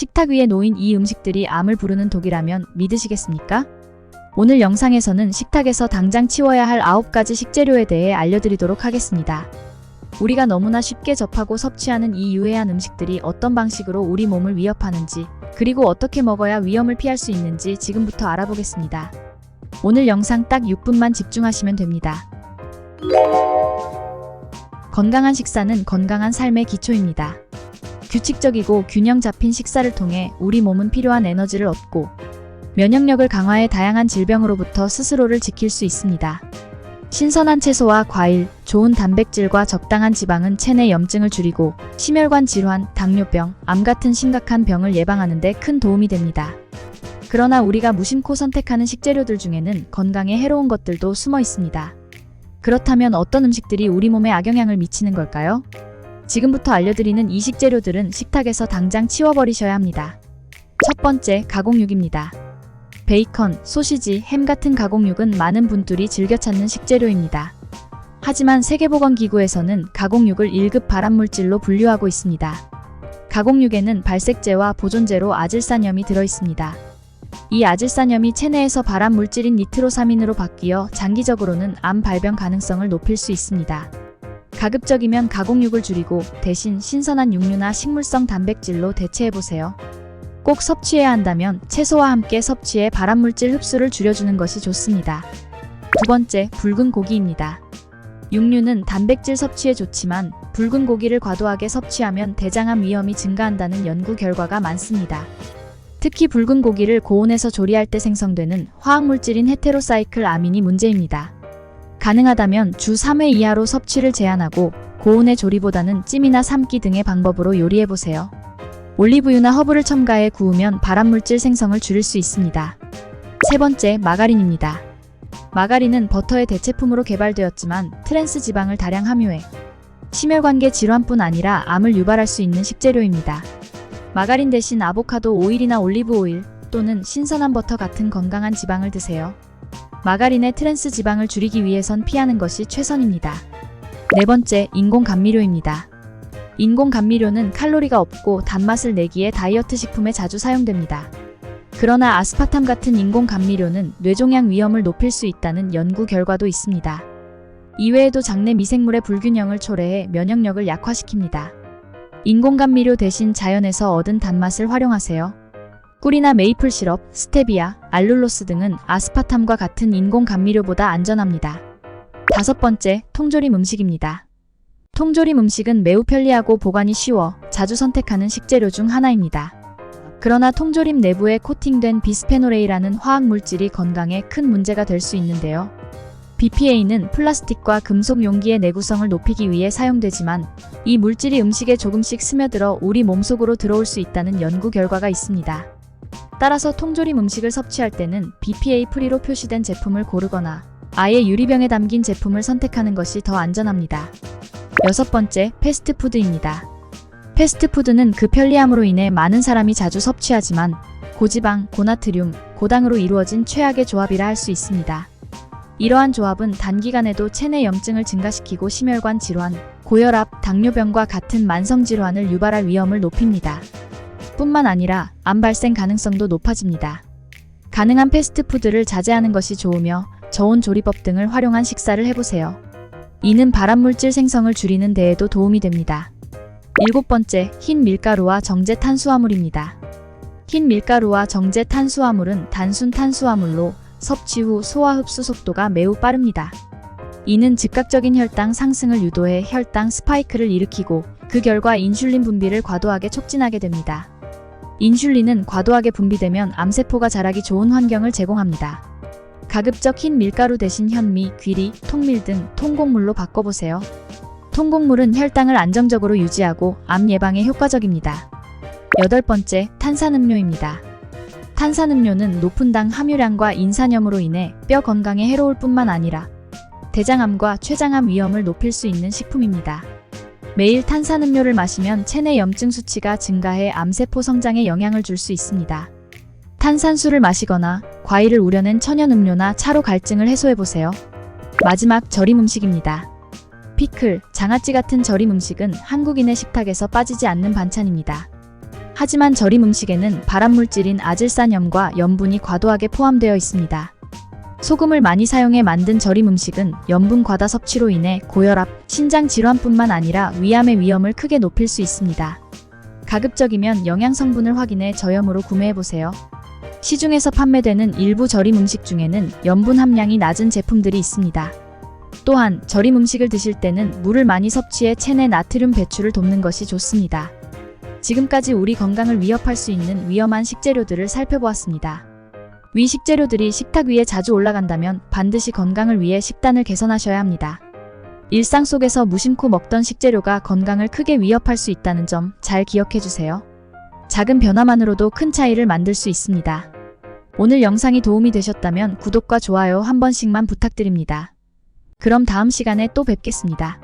식탁 위에 놓인 이 음식들이 암을 부르는 독이라면 믿으시겠습니까? 오늘 영상에서는 식탁에서 당장 치워야 할 9가지 식재료에 대해 알려드리도록 하겠습니다. 우리가 너무나 쉽게 접하고 섭취하는 이 유해한 음식들이 어떤 방식으로 우리 몸을 위협하는지, 그리고 어떻게 먹어야 위험을 피할 수 있는지 지금부터 알아보겠습니다. 오늘 영상 딱 6분만 집중하시면 됩니다. 건강한 식사는 건강한 삶의 기초입니다. 규칙적이고 균형 잡힌 식사를 통해 우리 몸은 필요한 에너지를 얻고 면역력을 강화해 다양한 질병으로부터 스스로를 지킬 수 있습니다. 신선한 채소와 과일, 좋은 단백질과 적당한 지방은 체내 염증을 줄이고 심혈관 질환, 당뇨병, 암 같은 심각한 병을 예방하는 데 큰 도움이 됩니다. 그러나 우리가 무심코 선택하는 식재료들 중에는 건강에 해로운 것들도 숨어 있습니다. 그렇다면 어떤 음식들이 우리 몸에 악영향을 미치는 걸까요? 지금부터 알려드리는 이 식재료들은 식탁에서 당장 치워버리셔야 합니다. 첫 번째, 가공육입니다. 베이컨, 소시지, 햄 같은 가공육은 많은 분들이 즐겨 찾는 식재료입니다. 하지만 세계보건기구에서는 가공육을 1급 발암물질로 분류하고 있습니다. 가공육에는 발색제와 보존제로 아질산염이 들어있습니다. 이 아질산염이 체내에서 발암물질인 니트로사민으로 바뀌어 장기적으로는 암 발병 가능성을 높일 수 있습니다. 가급적이면 가공육을 줄이고 대신 신선한 육류나 식물성 단백질로 대체해보세요. 꼭 섭취해야 한다면 채소와 함께 섭취해 발암물질 흡수를 줄여주는 것이 좋습니다. 두 번째, 붉은 고기입니다. 육류는 단백질 섭취에 좋지만 붉은 고기를 과도하게 섭취하면 대장암 위험이 증가한다는 연구 결과가 많습니다. 특히 붉은 고기를 고온에서 조리할 때 생성되는 화학물질인 헤테로사이클 아민이 문제입니다. 가능하다면 주 3회 이하로 섭취를 제한하고 고온의 조리보다는 찜이나 삶기 등의 방법으로 요리해보세요. 올리브유나 허브를 첨가해 구우면 발암물질 생성을 줄일 수 있습니다. 세 번째, 마가린입니다. 마가린은 버터의 대체품으로 개발되었지만 트랜스 지방을 다량 함유해 심혈관계 질환뿐 아니라 암을 유발할 수 있는 식재료입니다. 마가린 대신 아보카도 오일이나 올리브 오일 또는 신선한 버터 같은 건강한 지방을 드세요. 마가린의 트랜스 지방을 줄이기 위해선 피하는 것이 최선입니다. 네 번째, 인공 감미료입니다. 인공 감미료는 칼로리가 없고 단맛을 내기에 다이어트 식품에 자주 사용됩니다. 그러나 아스파탐 같은 인공 감미료는 뇌종양 위험을 높일 수 있다는 연구 결과도 있습니다. 이외에도 장내 미생물의 불균형을 초래해 면역력을 약화시킵니다. 인공 감미료 대신 자연에서 얻은 단맛을 활용하세요. 꿀이나 메이플 시럽, 스테비아, 알룰로스 등은 아스파탐과 같은 인공 감미료보다 안전합니다. 다섯 번째, 통조림 음식입니다. 통조림 음식은 매우 편리하고 보관이 쉬워 자주 선택하는 식재료 중 하나입니다. 그러나 통조림 내부에 코팅된 비스페놀 A라는 화학물질이 건강에 큰 문제가 될 수 있는데요. BPA는 플라스틱과 금속 용기의 내구성을 높이기 위해 사용되지만 이 물질이 음식에 조금씩 스며들어 우리 몸속으로 들어올 수 있다는 연구 결과가 있습니다. 따라서 통조림 음식을 섭취할 때는 BPA 프리로 표시된 제품을 고르거나 아예 유리병에 담긴 제품을 선택하는 것이 더 안전합니다. 여섯 번째, 패스트푸드입니다. 패스트푸드는 그 편리함으로 인해 많은 사람이 자주 섭취하지만 고지방, 고나트륨, 고당으로 이루어진 최악의 조합이라 할 수 있습니다. 이러한 조합은 단기간에도 체내 염증을 증가시키고 심혈관 질환, 고혈압, 당뇨병과 같은 만성질환을 유발할 위험을 높입니다. 뿐만 아니라 암 발생 가능성도 높아집니다. 가능한 패스트푸드를 자제하는 것이 좋으며 저온 조리법 등을 활용한 식사를 해보세요. 이는 발암물질 생성을 줄이는 데에도 도움이 됩니다. 일곱 번째, 흰 밀가루와 정제 탄수화물입니다. 흰 밀가루와 정제 탄수화물은 단순 탄수화물로 섭취 후 소화 흡수 속도가 매우 빠릅니다. 이는 즉각적인 혈당 상승을 유도해 혈당 스파이크를 일으키고 그 결과 인슐린 분비를 과도하게 촉진하게 됩니다. 인슐린은 과도하게 분비되면 암세포가 자라기 좋은 환경을 제공합니다. 가급적 흰 밀가루 대신 현미, 귀리, 통밀 등 통곡물로 바꿔보세요. 통곡물은 혈당을 안정적으로 유지하고 암 예방에 효과적입니다. 여덟 번째, 탄산음료입니다. 탄산음료는 높은 당 함유량과 인산염으로 인해 뼈 건강에 해로울 뿐만 아니라 대장암과 췌장암 위험을 높일 수 있는 식품입니다. 매일 탄산음료를 마시면 체내 염증 수치가 증가해 암세포 성장에 영향을 줄 수 있습니다. 탄산수를 마시거나 과일을 우려낸 천연음료나 차로 갈증을 해소해보세요. 마지막, 절임 음식입니다. 피클, 장아찌 같은 절임 음식은 한국인의 식탁에서 빠지지 않는 반찬입니다. 하지만 절임 음식에는 발암물질인 아질산염과 염분이 과도하게 포함되어 있습니다. 소금을 많이 사용해 만든 절임 음식은 염분 과다 섭취로 인해 고혈압, 신장 질환뿐만 아니라 위암의 위험을 크게 높일 수 있습니다. 가급적이면 영양 성분을 확인해 저염으로 구매해보세요. 시중에서 판매되는 일부 절임 음식 중에는 염분 함량이 낮은 제품들이 있습니다. 또한 절임 음식을 드실 때는 물을 많이 섭취해 체내 나트륨 배출을 돕는 것이 좋습니다. 지금까지 우리 건강을 위협할 수 있는 위험한 식재료들을 살펴보았습니다. 위 식재료들이 식탁 위에 자주 올라간다면 반드시 건강을 위해 식단을 개선하셔야 합니다. 일상 속에서 무심코 먹던 식재료가 건강을 크게 위협할 수 있다는 점 잘 기억해 주세요. 작은 변화만으로도 큰 차이를 만들 수 있습니다. 오늘 영상이 도움이 되셨다면 구독과 좋아요 한 번씩만 부탁드립니다. 그럼 다음 시간에 또 뵙겠습니다.